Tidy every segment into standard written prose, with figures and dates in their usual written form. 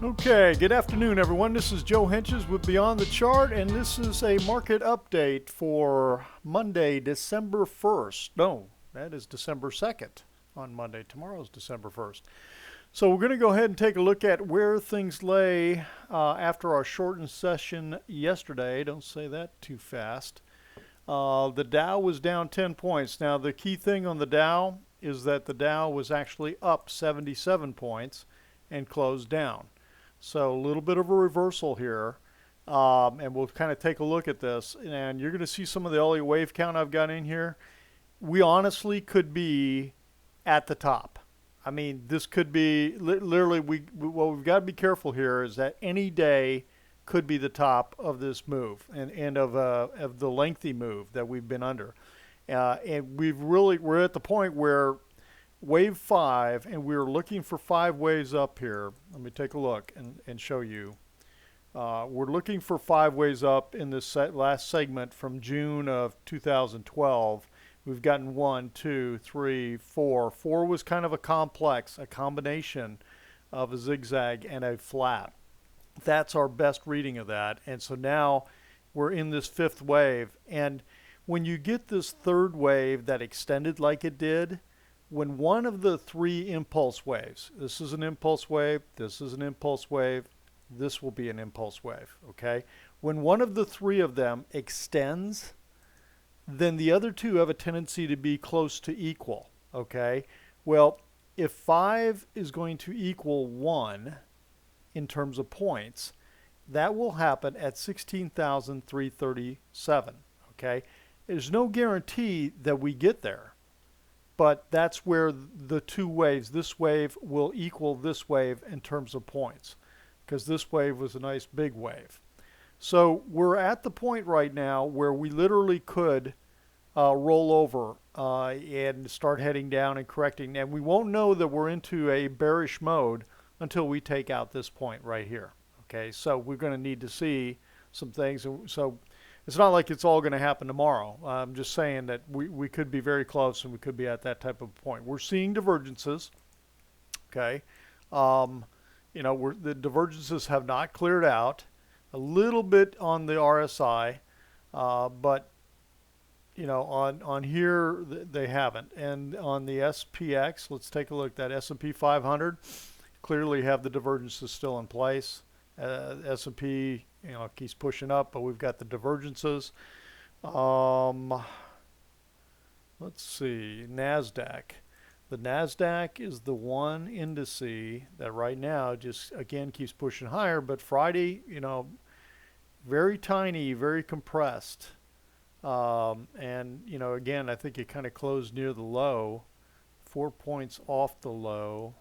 Okay, good afternoon, everyone. This is Joe Henches with Beyond the Chart, and this is a market update for Monday, December 1st. No, that is December 2nd on Monday. Tomorrow's December 1st. So we're going to go ahead and take a look at where things lay after our shortened session yesterday. Don't say that too fast. The Dow was down 10 points. Now, the key thing on the Dow is that the Dow was actually up 77 points and closed down. So a little bit of a reversal here, and we'll kind of take a look at this. And you're going to see some of the Elliott wave count I've got in here. We honestly could be at the top. I mean, this could be literally. What we've got to be careful here is that any day could be the top of this move and of the lengthy move that we've been under. And we're at the point where wave 5, and we're looking for 5 waves up here. Let me take a look and show you. We're looking for 5 waves up in this last segment from June of 2012. We've gotten 1, 2, 3, 4. 4 was kind of a complex, a combination of a zigzag and a flat. That's our best reading of that. And so now we're in this 5th wave. And when you get this 3rd wave that extended like it did, when one of the 3 impulse waves, this is an impulse wave, this is an impulse wave, this will be an impulse wave, okay? When one of the 3 of them extends, then the other 2 have a tendency to be close to equal, okay? Well, if 5 is going to equal 1 in terms of points, that will happen at 16,337, okay? There's no guarantee that we get there. But that's where the 2 waves, this wave will equal this wave in terms of points, because this wave was a nice big wave. So we're at the point right now where we literally could roll over and start heading down and correcting. And we won't know that we're into a bearish mode until we take out this point right here. Okay, so we're going to need to see some things. So it's not like it's all going to happen tomorrow. I'm just saying that we could be very close and we could be at that type of point. We're seeing divergences. Okay. The divergences have not cleared out. A little bit on the RSI, but on here they haven't. And on the SPX, let's take a look at that S&P 500. Clearly have the divergences still in place. S&P keeps pushing up, but we've got the divergences. Let's see, NASDAQ. The NASDAQ is the one indice that right now just again keeps pushing higher, but Friday, very tiny, very compressed. And again, I think it kind of closed near the low, 4 points off the low.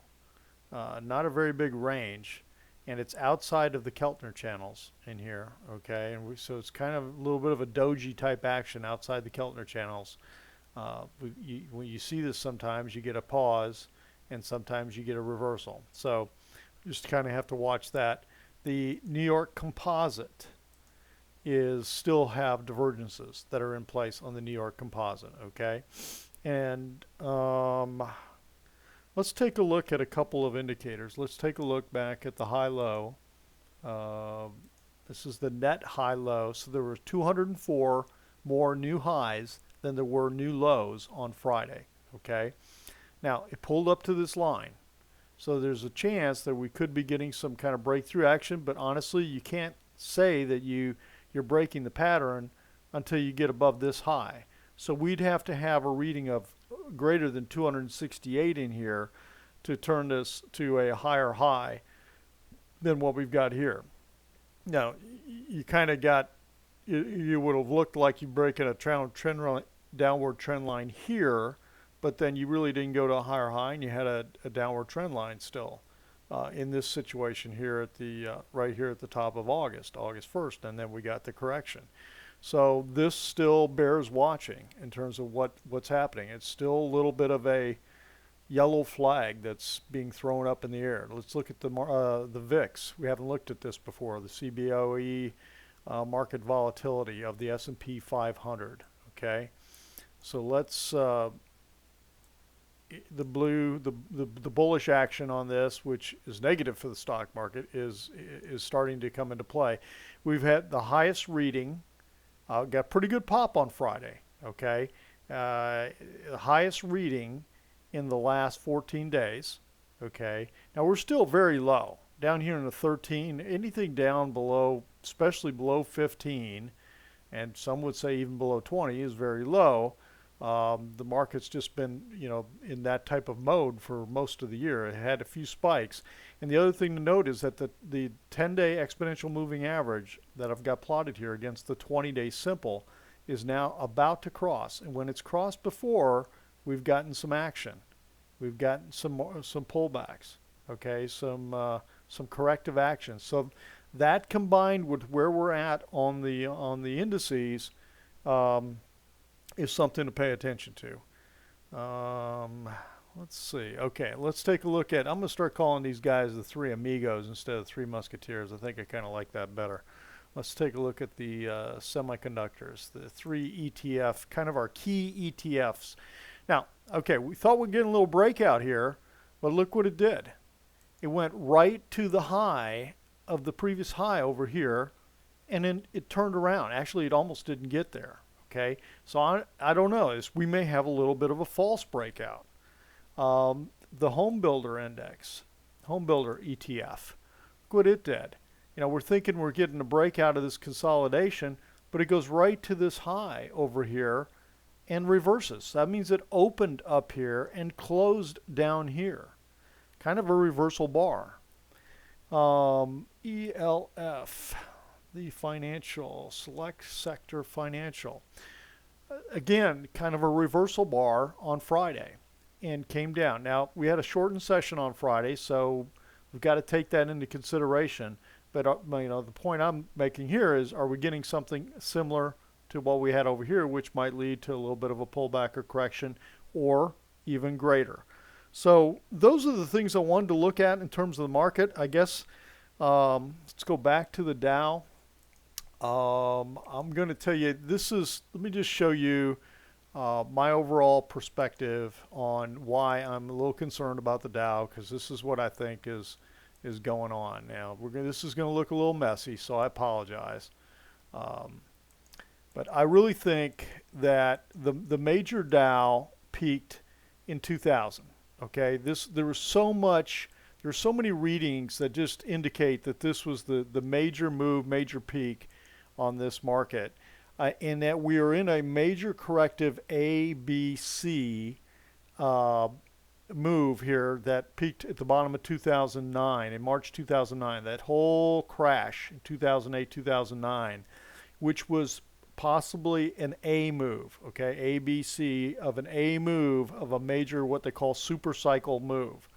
Not a very big range. And it's outside of the Keltner channels in here, okay? And so it's kind of a little bit of a doji type action outside the Keltner channels. When you see this, sometimes you get a pause, and sometimes you get a reversal. So just kind of have to watch that. The New York Composite is still have divergences that are in place on the New York Composite, okay? And let's take a look at a couple of indicators. Let's take a look back at the high-low. This is the net high-low. So there were 204 more new highs than there were new lows on Friday. Okay. Now, it pulled up to this line. So there's a chance that we could be getting some kind of breakthrough action. But honestly, you can't say that you're breaking the pattern until you get above this high. So we'd have to have a reading of greater than 268 in here to turn this to a higher high than what we've got here. Now, you kind of got, you would have looked like you're breaking a downward trend line here, but then you really didn't go to a higher high, and you had a downward trend line still in this situation here at the right here at the top of August 1st, and then we got the correction. So this still bears watching in terms of what's happening. It's still a little bit of a yellow flag that's being thrown up in the air. Let's look at the VIX. We haven't looked at this before. The CBOE market volatility of the S&P 500. Okay, so let's the bullish action on this, which is negative for the stock market, is starting to come into play. We've had the highest reading, got pretty good pop on Friday. Okay, the highest reading in the last 14 days. Okay, now we're still very low down here in the 13. Anything down below, especially below 15, and some would say even below 20, is very low. The market's just been, in that type of mode for most of the year. It had a few spikes. And the other thing to note is that the 10-day exponential moving average that I've got plotted here against the 20-day simple is now about to cross. And when it's crossed before, we've gotten some action. We've gotten some pullbacks, okay, some corrective action. So that combined with where we're at on the indices, is something to pay attention to. Let's see. Okay, let's take a look at, I'm going to start calling these guys the Three Amigos instead of Three Musketeers. I think I kind of like that better. Let's take a look at the semiconductors, the three ETF, kind of our key ETFs. Now, okay, we thought we'd get a little breakout here, but look what it did. It went right to the high of the previous high over here, and then it turned around. Actually, it almost didn't get there. Okay, so I don't know. We may have a little bit of a false breakout. The Home Builder Index, Home Builder ETF, look what it did. We're thinking we're getting a breakout of this consolidation, but it goes right to this high over here and reverses. That means it opened up here and closed down here. Kind of a reversal bar. ELF. The financial, select sector financial. Again, kind of a reversal bar on Friday and came down. Now, we had a shortened session on Friday, so we've got to take that into consideration. But, the point I'm making here is, are we getting something similar to what we had over here, which might lead to a little bit of a pullback or correction, or even greater? So those are the things I wanted to look at in terms of the market. I guess let's go back to the Dow. I'm going to tell you, let me just show you my overall perspective on why I'm a little concerned about the Dow, because this is what I think is going on. Now, this is going to look a little messy, so I apologize. But I really think that the major Dow peaked in 2000. Okay, there's so many readings that just indicate that this was the major move, major peak on this market, and that we are in a major corrective ABC move here that peaked at the bottom of 2009, in March 2009, that whole crash in 2008, 2009, which was possibly an A move, okay, ABC of an A move of a major, what they call super cycle move.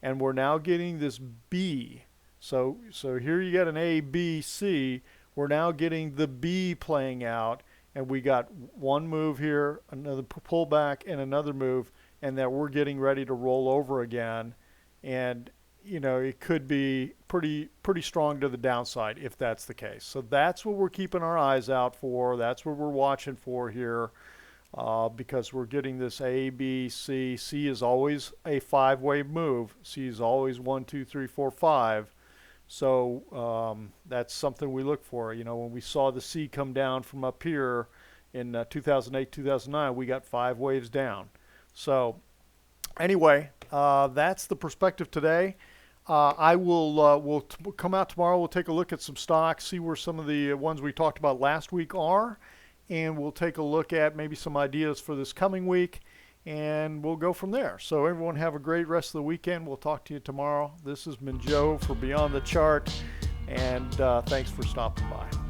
And we're now getting this B. So here you got an A, B, C. We're now getting the B playing out, and we got one move here, another pullback, and another move, and that we're getting ready to roll over again. And it could be pretty strong to the downside if that's the case. So that's what we're keeping our eyes out for. That's what we're watching for here, because we're getting this A, B, C. C is always a five-way move. C is always 1, 2, 3, 4, 5. So that's something we look for. When we saw the C come down from up here in 2008, 2009, we got 5 waves down. So anyway, that's the perspective today. I will we'll come out tomorrow. We'll take a look at some stocks, see where some of the ones we talked about last week are, and we'll take a look at maybe some ideas for this coming week, and we'll go from there. So everyone have a great rest of the weekend. We'll talk to you tomorrow. This has been Joe for Beyond the Chart, and thanks for stopping by.